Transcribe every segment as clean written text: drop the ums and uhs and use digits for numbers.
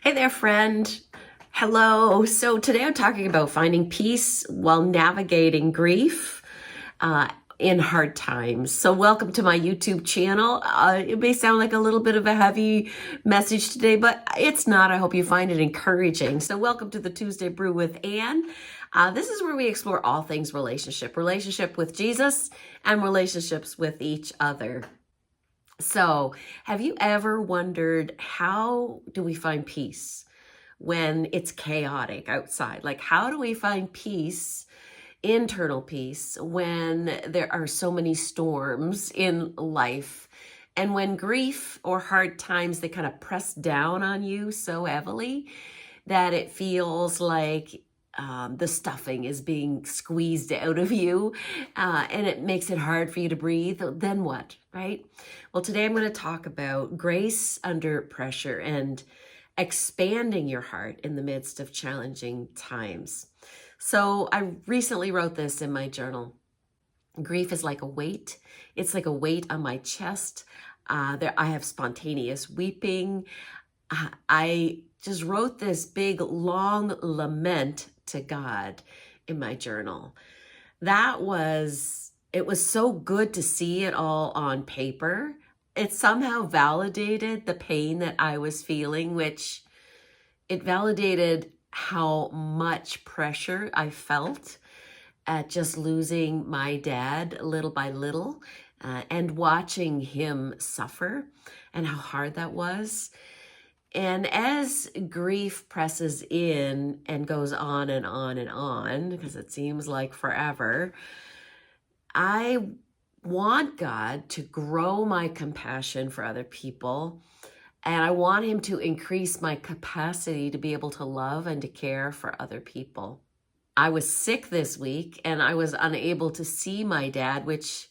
Hey there, friend. Hello. So today I'm talking about finding peace while navigating grief uh, in hard times. So welcome to my YouTube channel. It may sound like a little bit of a heavy message today, but it's not. I hope you find it encouraging. So welcome to the Tuesday Brew with Anne. This is where we explore all things relationship with Jesus and relationships with each other. So, have you ever wondered, how do we find peace when it's chaotic outside? Like, how do we find peace, internal peace, when there are so many storms in life? And when grief or hard times, they kind of press down on you so heavily that it feels like the stuffing is being squeezed out of you, and it makes it hard for you to breathe. Then what, right? Well, today I'm going to talk about grace under pressure and expanding your heart in the midst of challenging times. So I recently wrote this in my journal. Grief is like a weight. It's like a weight on my chest. I have spontaneous weeping. I just wrote this big, long lament to God in my journal. It was so good to see it all on paper. It somehow validated the pain that I was feeling, which it validated how much pressure I felt at just losing my dad little by little, and watching him suffer and how hard that was. And as grief presses in and goes on and on and on, because it seems like forever, I want God to grow my compassion for other people. And I want him to increase my capacity to be able to love and to care for other people. I was sick this week and I was unable to see my dad, which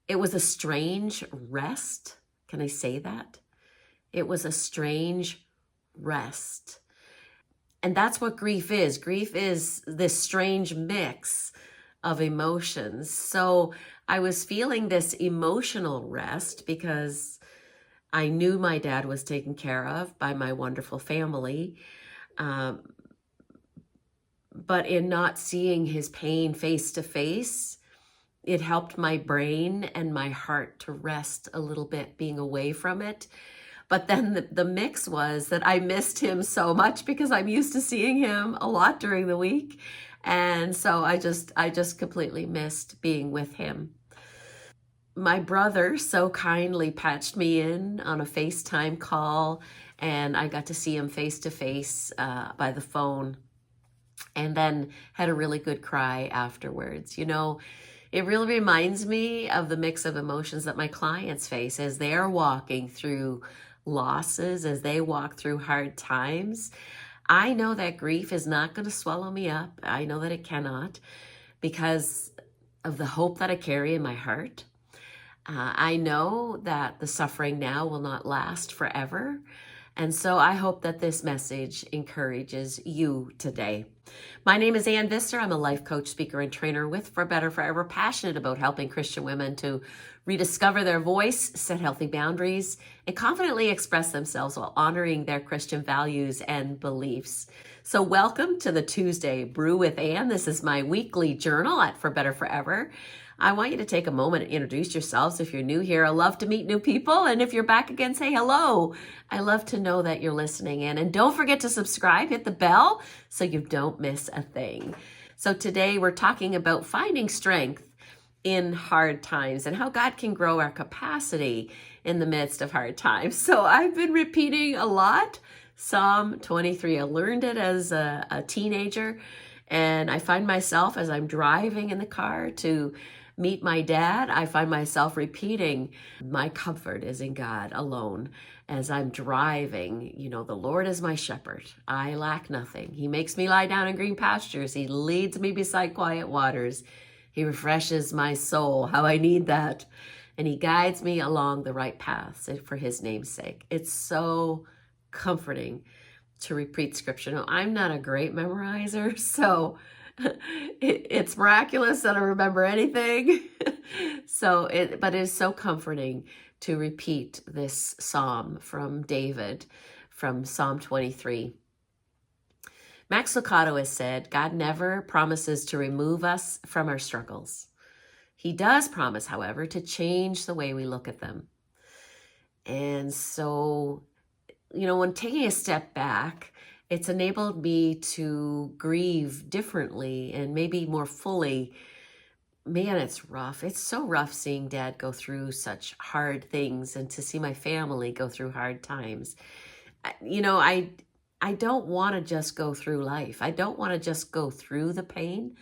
it was a strange rest. Can I say that? It was a strange rest. And that's what grief is. Grief is this strange mix of emotions. So I was feeling this emotional rest because I knew my dad was taken care of by my wonderful family. But in not seeing his pain face to face, it helped my brain and my heart to rest a little bit being away from it. But then the mix was that I missed him so much because I'm used to seeing him a lot during the week. And so I just completely missed being with him. My brother so kindly patched me in on a FaceTime call, and I got to see him face to face by the phone, and then had a really good cry afterwards. You know, it really reminds me of the mix of emotions that my clients face as they're walking through losses, as they walk through hard times. I know that grief is not going to swallow me up. I know that it cannot, because of the hope that I carry in my heart. I know that the suffering now will not last forever. And so I hope that this message encourages you today. My name is Ann Visser. I'm a life coach, speaker, and trainer with For Better Forever, passionate about helping Christian women to rediscover their voice, set healthy boundaries, and confidently express themselves while honoring their Christian values and beliefs. So welcome to the Tuesday Brew with Ann. This is my weekly journal at For Better Forever. I want you to take a moment and introduce yourselves. If you're new here, I love to meet new people. And if you're back again, say hello. I love to know that you're listening in. And don't forget to subscribe, hit the bell so you don't miss a thing. So today we're talking about finding strength in hard times and how God can grow our capacity in the midst of hard times. So I've been repeating a lot Psalm 23. I learned it as a teenager, and I find myself as I'm driving in the car to meet my dad, I find myself repeating, my comfort is in God alone. As I'm driving, you know, the Lord is my shepherd. I lack nothing. He makes me lie down in green pastures. He leads me beside quiet waters. He refreshes my soul, how I need that. And he guides me along the right paths for his name's sake. It's so comforting to repeat scripture. Now, I'm not a great memorizer, so it's miraculous that I remember anything. But it is so comforting to repeat this psalm from David from Psalm 23. Max Lucado has said, God never promises to remove us from our struggles. He does promise, however, to change the way we look at them. And so, when taking a step back, it's enabled me to grieve differently and maybe more fully. Man, it's rough. It's so rough seeing Dad go through such hard things and to see my family go through hard times. I don't want to just go through life. I don't want to just go through the pain.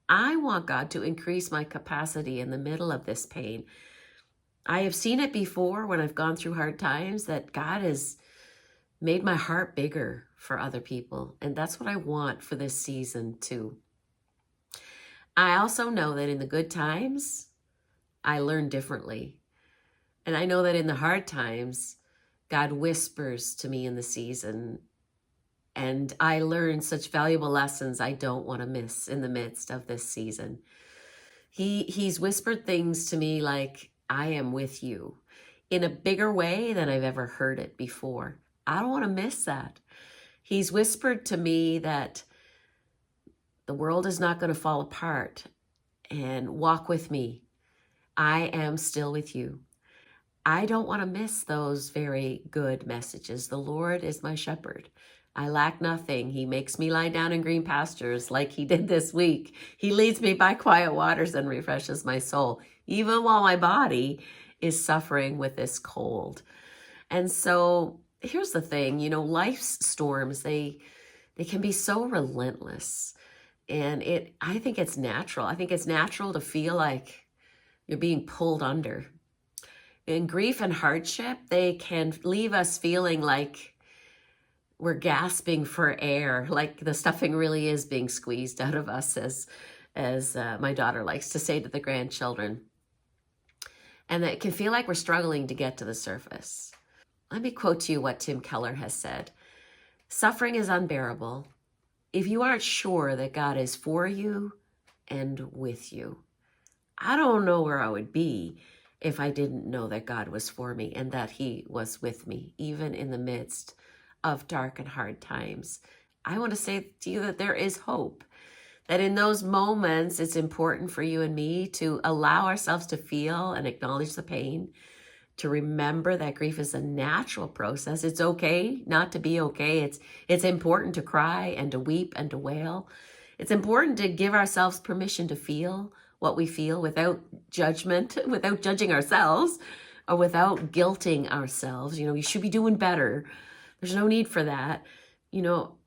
I want God to increase my capacity in the middle of this pain. I have seen it before when I've gone through hard times that God has made my heart bigger for other people. And that's what I want for this season too. I also know that in the good times, I learn differently. And I know that in the hard times, God whispers to me in the season. And I learn such valuable lessons I don't want to miss in the midst of this season. He's whispered things to me like, I am with you, in a bigger way than I've ever heard it before. I don't want to miss that. He's whispered to me that the world is not going to fall apart, and walk with me. I am still with you. I don't want to miss those very good messages. The Lord is my shepherd. I lack nothing. He makes me lie down in green pastures like he did this week. He leads me by quiet waters and refreshes my soul, even while my body is suffering with this cold. And so here's the thing, life's storms, they can be so relentless. And I think it's natural. I think it's natural to feel like you're being pulled under. In grief and hardship, they can leave us feeling like we're gasping for air, like the stuffing really is being squeezed out of us, as my daughter likes to say to the grandchildren. And that it can feel like we're struggling to get to the surface. Let me quote to you what Tim Keller has said. Suffering is unbearable if you aren't sure that God is for you and with you. I don't know where I would be if I didn't know that God was for me and that he was with me, even in the midst of dark and hard times. I want to say to you that there is hope, that in those moments, it's important for you and me to allow ourselves to feel and acknowledge the pain, to remember that grief is a natural process. It's okay not to be okay. It's important to cry and to weep and to wail. It's important to give ourselves permission to feel what we feel without judgment, without judging ourselves, or without guilting ourselves. You should be doing better. There's no need for that.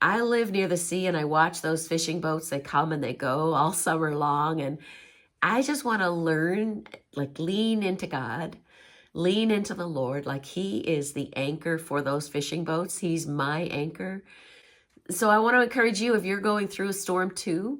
I live near the sea and I watch those fishing boats. They come and they go all summer long. And I just want to learn, lean into God. Lean into the Lord like he is the anchor for those fishing boats. He's my anchor. So I want to encourage you, if you're going through a storm too,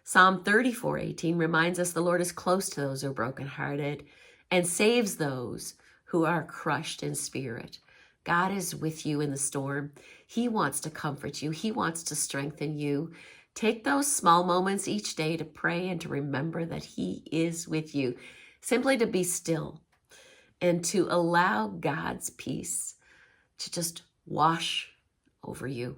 Psalm 34:18 reminds us the Lord is close to those who are brokenhearted and saves those who are crushed in spirit. God is with you in the storm. He wants to comfort you. He wants to strengthen you. Take those small moments each day to pray and to remember that he is with you. Simply to be still and to allow God's peace to just wash over you.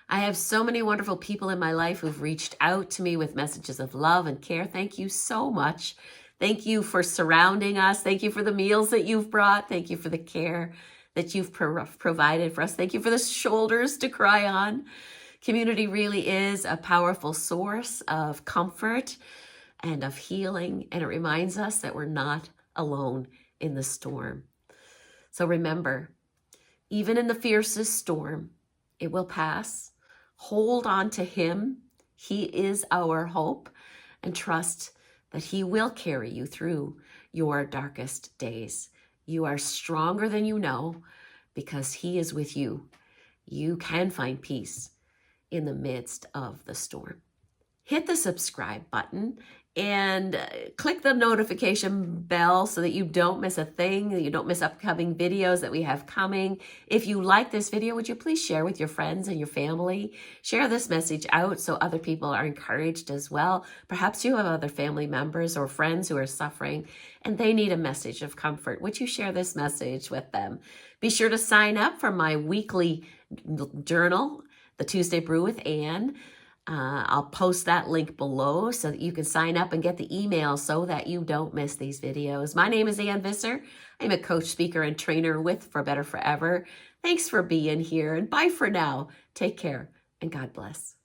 I have so many wonderful people in my life who've reached out to me with messages of love and care. Thank you so much. Thank you for surrounding us. Thank you for the meals that you've brought. Thank you for the care that you've provided for us. Thank you for the shoulders to cry on. Community really is a powerful source of comfort and of healing, and it reminds us that we're not alone in the storm. So remember, even in the fiercest storm, it will pass. Hold on to him. He is our hope, and trust that he will carry you through your darkest days. You are stronger than you know because he is with you. You can find peace in the midst of the storm. Hit the subscribe button and click the notification bell so that you don't miss a thing, that you don't miss upcoming videos that we have coming. If you like this video, would you please share with your friends and your family? Share this message out so other people are encouraged as well. Perhaps you have other family members or friends who are suffering and they need a message of comfort. Would you share this message with them? Be sure to sign up for my weekly journal, The Tuesday Brew with Anne. I'll post that link below so that you can sign up and get the email so that you don't miss these videos. My name is Anne Visser. I'm a coach, speaker, and trainer with For Better Forever. Thanks for being here, and bye for now. Take care, and God bless.